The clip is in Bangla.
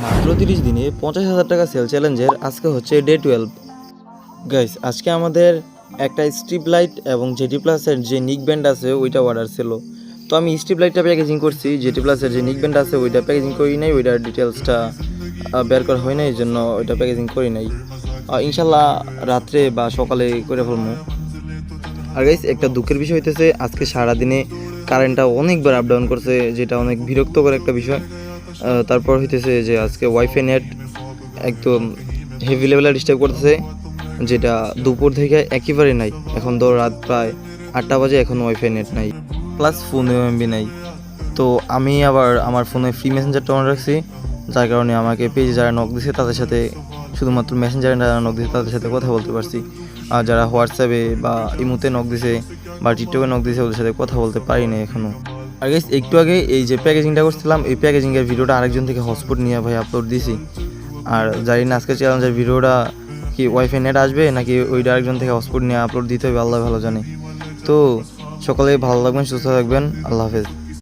মাত্র 30 দিনে 50,000 টাকা সেল চ্যালেঞ্জের আজকে হচ্ছে ডে 12। গাইস, আজকে আমাদের একটা স্ট্রিপ লাইট এবং জেটি প্লাসের যে নিক ব্যান্ড আছে ওইটা অর্ডার ছিল। তো আমি স্ট্রিপ লাইটটা প্যাকেজিং করছি, জেটি প্লাসের যে নিক ব্যান্ড আছে ওইটা প্যাকেজিং করি নাই, ওইটার ডিটেলসটা বের করা হয় না, এই জন্য ওইটা প্যাকেজিং করি নাই। ইনশাল্লাহ রাত্রে বা সকালে করে ফেলবো। আর গাইস, একটা দুঃখের বিষয় হইতেছে আজকে সারাদিনে কারেন্টটা অনেকবার আপ ডাউন করছে, যেটা অনেক বিরক্তকর একটা বিষয়। তারপর হইতেছে যে আজকে ওয়াইফাই নেট একদম হেভি লেভেলে ডিস্টার্ব করতেছে, যেটা দুপুর থেকে একেবারে নাই। এখন তো রাত প্রায় 8টা বাজে, এখন ওয়াইফাই নেট নাই, প্লাস ফোনে এমবি নাই। তো আমি আবার আমার ফোনে ফ্রি মেসেঞ্জারটা অন রাখছি, যার কারণে আমাকে পেজে যারা নক দিছে তাদের সাথে, শুধুমাত্র মেসেঞ্জারে যারা নক দিছে তাদের সাথে কথা বলতে পারছি। আর যারা হোয়াটসঅ্যাপে বা ইমোতে নক দিছে বা টিকটকে নক দিছে ওদের সাথে কথা বলতে পারি না এখনও। আর গাইস, একটু আগে এই যে প্যাকেজিংটা করছিলাম, এই প্যাকেজিংয়ের ভিডিওটা আরেকজন থেকে হটস্পট নিয়ে ভাই আপলোড দিছি। আর জানি না আজকে চ্যালেঞ্জের ভিডিওটা কি ওয়াইফাই নেট আসবে নাকি ওইটা আরেকজন থেকে হটস্পট নিয়ে আপলোড দিতে হবে, আল্লাহ ভালো জানে। তো সকালে ভালো থাকবেন, সুস্থ থাকবেন, আল্লাহ হাফেজ।